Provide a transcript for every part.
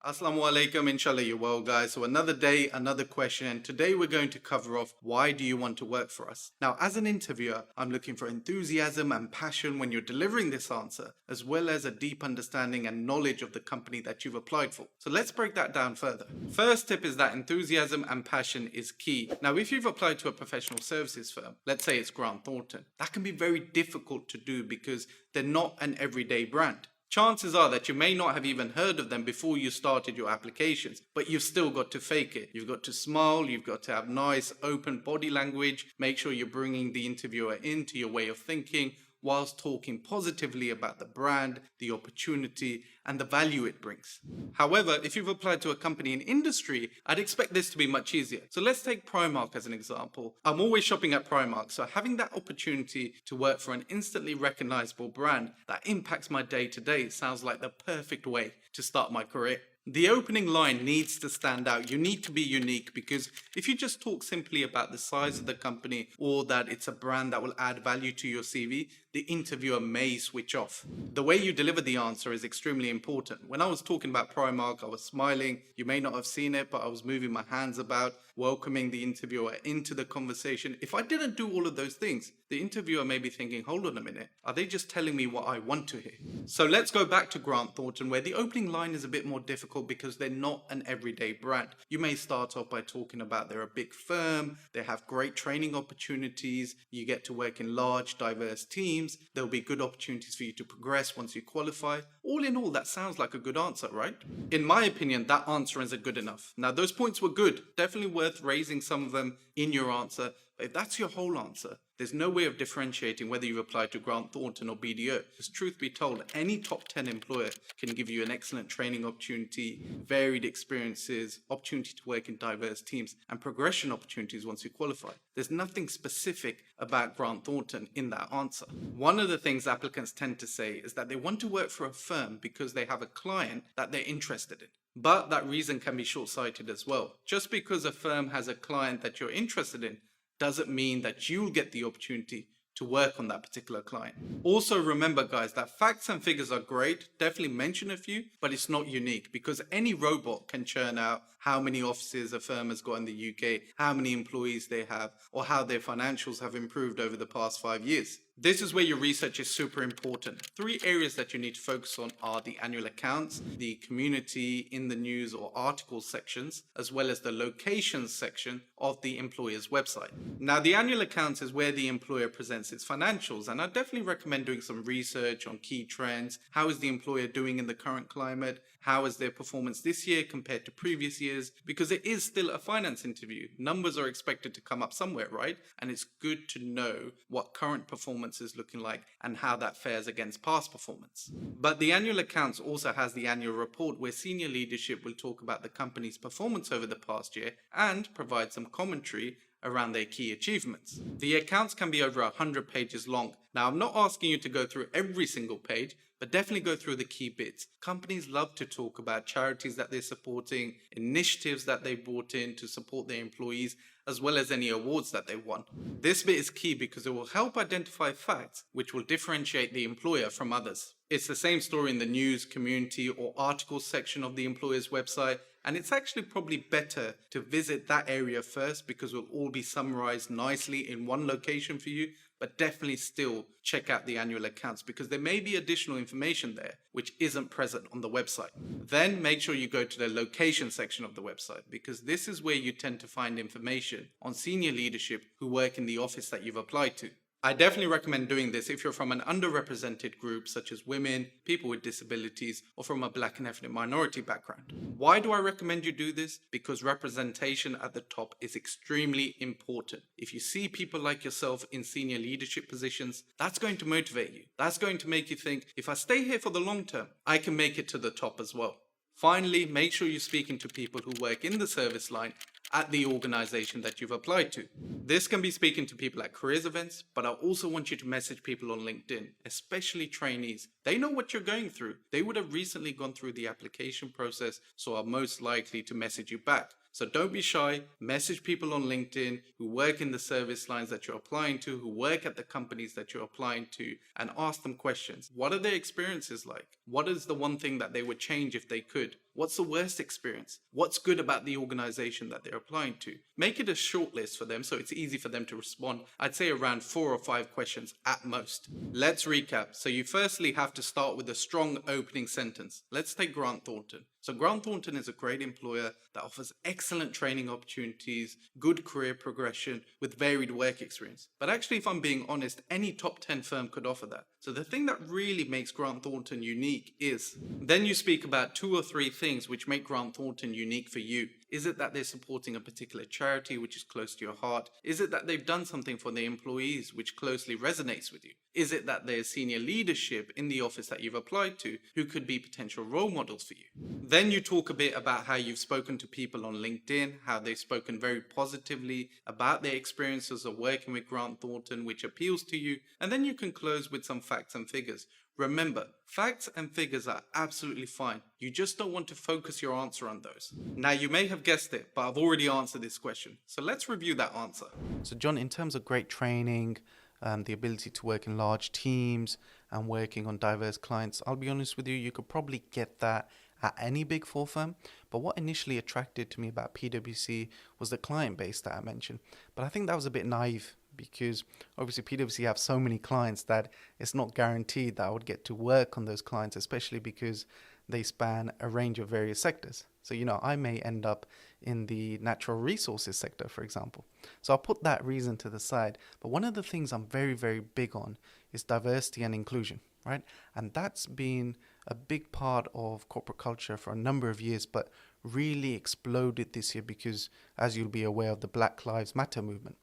Assalamu alaikum, inshallah you're well guys. So another day, another question, and today we're going to cover off why do you want to work for us? Now as an interviewer, I'm looking for enthusiasm and passion when you're delivering this answer, as well as a deep understanding and knowledge of the company that you've applied for. So let's break that down further. First tip is that enthusiasm and passion is key. Now if you've applied to a professional services firm, let's say it's Grant Thornton, that can be very difficult to do because they're not an everyday brand. Chances are that you may not have even heard of them before you started your applications, but you've still got to fake it. You've got to smile, you've got to have nice open body language, make sure you're bringing the interviewer into your way of thinking whilst talking positively about the brand, the opportunity, and the value it brings. However, if you've applied to a company in industry, I'd expect this to be much easier. So let's take Primark as an example. I'm always shopping at Primark, so having that opportunity to work for an instantly recognizable brand that impacts my day-to-day sounds like the perfect way to start my career. The opening line needs to stand out. You need to be unique, because if you just talk simply about the size of the company or that it's a brand that will add value to your CV, the interviewer may switch off. The way you deliver the answer is extremely important. When I was talking about Primark, I was smiling. You may not have seen it, but I was moving my hands about, welcoming the interviewer into the conversation. If I didn't do all of those things, the interviewer may be thinking, hold on a minute, are they just telling me what I want to hear? So let's go back to Grant Thornton, where the opening line is a bit more difficult because they're not an everyday brand. You may start off by talking about they're a big firm, they have great training opportunities, you get to work in large, diverse teams, there'll be good opportunities for you to progress once you qualify. All in all, that sounds like a good answer, right? In my opinion, that answer isn't good enough. Now, those points were good, definitely worth raising some of them in your answer. But if that's your whole answer, there's no way of differentiating whether you've applied to Grant Thornton or BDO. Because truth be told, any top 10 employer can give you an excellent training opportunity, varied experiences, opportunity to work in diverse teams, and progression opportunities once you qualify. There's nothing specific about Grant Thornton in that answer. One of the things applicants tend to say is that they want to work for a firm because they have a client that they're interested in. But that reason can be short-sighted as well. Just because a firm has a client that you're interested in doesn't mean that you'll get the opportunity to work on that particular client. Also remember guys, that facts and figures are great, definitely mention a few, but it's not unique, because any robot can churn out how many offices a firm has got in the UK, how many employees they have, or how their financials have improved over the past 5 years. This is where your research is super important. 3 areas that you need to focus on are the annual accounts, the community, in the news or articles sections, as well as the locations section of the employer's website. Now, the annual accounts is where the employer presents its financials, and I definitely recommend doing some research on key trends. How is the employer doing in the current climate? How is their performance this year compared to previous years? Because it is still a finance interview. Numbers are expected to come up somewhere, right? And it's good to know what current performance is looking like and how that fares against past performance. But the annual accounts also has the annual report, where senior leadership will talk about the company's performance over the past year and provide some commentary around their key achievements. The accounts can be over 100 pages long. Now, I'm not asking you to go through every single page, but definitely go through the key bits. Companies love to talk about charities that they're supporting, initiatives that they brought in to support their employees, as well as any awards that they won. This bit is key because it will help identify facts which will differentiate the employer from others. It's the same story in the news, community, or articles section of the employer's website, and it's actually probably better to visit that area first because it will all be summarized nicely in one location for you. But definitely still check out the annual accounts, because there may be additional information there which isn't present on the website. Then make sure you go to the location section of the website, because this is where you tend to find information on senior leadership who work in the office that you've applied to. I definitely recommend doing this if you're from an underrepresented group such as women, people with disabilities, or from a black and ethnic minority background. Why do I recommend you do this? Because representation at the top is extremely important. If you see people like yourself in senior leadership positions, that's going to motivate you. That's going to make you think, if I stay here for the long term, I can make it to the top as well. Finally, make sure you're speaking to people who work in the service line at the organization that you've applied to. This can be speaking to people at careers events, but I also want you to message people on LinkedIn, especially trainees. They know what you're going through. They would have recently gone through the application process, so are most likely to message you back. So don't be shy, message people on LinkedIn who work in the service lines that you're applying to, who work at the companies that you're applying to, and ask them questions. What are their experiences like? What is the one thing that they would change if they could? What's the worst experience? What's good about the organization that they're applying to? Make it a short list for them so it's easy for them to respond. I'd say around 4 or 5 questions at most. Let's recap. So you firstly have to start with a strong opening sentence. Let's take Grant Thornton. So Grant Thornton is a great employer that offers excellent training opportunities, good career progression with varied work experience. But actually, if I'm being honest, any top 10 firm could offer that. So the thing that really makes Grant Thornton unique is, then you speak about 2 or 3 things which make Grant Thornton unique for you. Is it that they're supporting a particular charity which is close to your heart? Is it that they've done something for their employees which closely resonates with you? Is it that there's senior leadership in the office that you've applied to who could be potential role models for you? Then you talk a bit about how you've spoken to people on LinkedIn, how they've spoken very positively about their experiences of working with Grant Thornton, which appeals to you. And then you can close with some facts and figures. Remember, facts and figures are absolutely fine. You just don't want to focus your answer on those. Now, you may have guessed it, but I've already answered this question. So let's review that answer. So John, in terms of great training, the ability to work in large teams and working on diverse clients, I'll be honest with you, you could probably get that at any Big Four firm. But what initially attracted to me about PwC was the client base that I mentioned. But I think that was a bit naive, because obviously PwC have so many clients that it's not guaranteed that I would get to work on those clients, especially because they span a range of various sectors. So, I may end up in the natural resources sector, for example. So I'll put that reason to the side. But one of the things I'm very, very big on is diversity and inclusion, right? And that's been a big part of corporate culture for a number of years, but really exploded this year because, as you'll be aware, of the Black Lives Matter movement.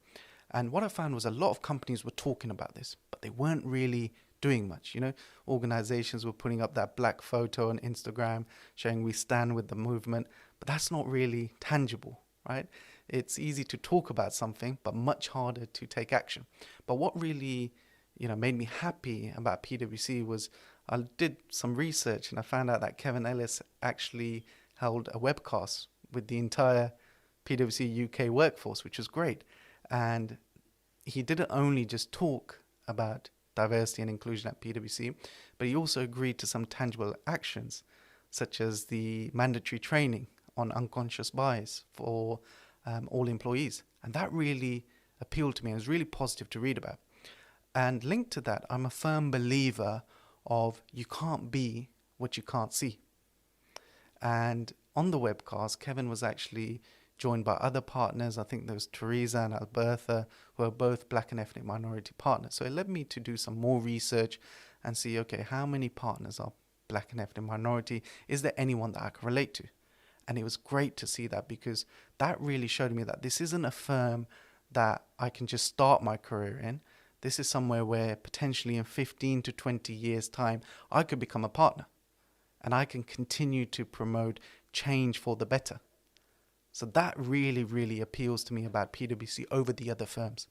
And what I found was a lot of companies were talking about this, but they weren't really doing much. Organizations were putting up that black photo on Instagram showing we stand with the movement, but that's not really tangible, right? It's easy to talk about something, but much harder to take action. But what really, made me happy about PwC was I did some research and I found out that Kevin Ellis actually held a webcast with the entire PwC UK workforce, which was great. And he didn't only just talk about diversity and inclusion at PwC, but he also agreed to some tangible actions, such as the mandatory training on unconscious bias for all employees. And that really appealed to me. It was really positive to read about. And linked to that, I'm a firm believer of you can't be what you can't see. And on the webcast, Kevin was actually joined by other partners. I think there was Teresa and Albertha, who are both Black and ethnic minority partners. So it led me to do some more research and see, okay, how many partners are Black and ethnic minority? Is there anyone that I can relate to? And it was great to see that, because that really showed me that this isn't a firm that I can just start my career in. This is somewhere where potentially in 15 to 20 years' time, I could become a partner and I can continue to promote change for the better. So that really, really appeals to me about PwC over the other firms.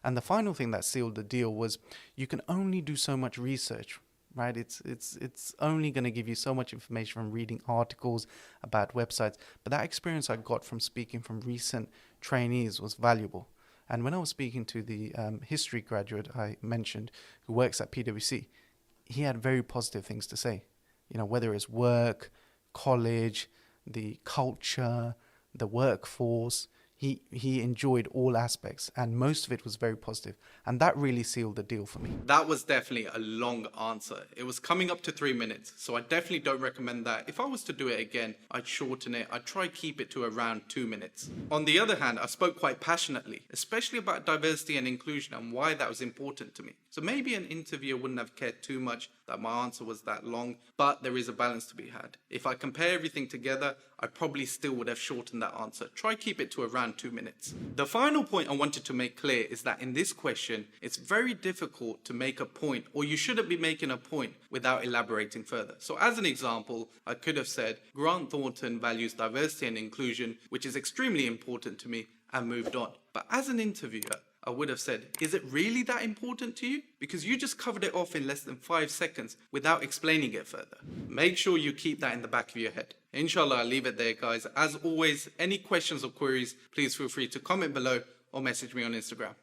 And the final thing that sealed the deal was you can only do so much research, right? It's only going to give you so much information from reading articles about websites. But that experience I got from speaking from recent trainees was valuable. And when I was speaking to the history graduate I mentioned who works at PwC, he had very positive things to say. Whether it's work, college, the culture, the workforce, he enjoyed all aspects, and most of it was very positive. And that really sealed the deal for me. That was definitely a long answer. It was coming up to 3 minutes, so I definitely don't recommend that. If I was to do it again, I'd shorten it. I'd try keep it to around 2 minutes. On the other hand, I spoke quite passionately, especially about diversity and inclusion and why that was important to me. So maybe an interviewer wouldn't have cared too much that my answer was that long, but there is a balance to be had. If I compare everything together, I probably still would have shortened that answer. Try keep it to around 2 minutes. The final point I wanted to make clear is that in this question, it's very difficult to make a point, or you shouldn't be making a point without elaborating further. So as an example, I could have said, Grant Thornton values diversity and inclusion, which is extremely important to me, and moved on. But as an interviewer, I would have said, is it really that important to you? Because you just covered it off in less than 5 seconds without explaining it further. Make sure you keep that in the back of your head. Inshallah, I'll leave it there, guys. As always, any questions or queries, please feel free to comment below or message me on Instagram.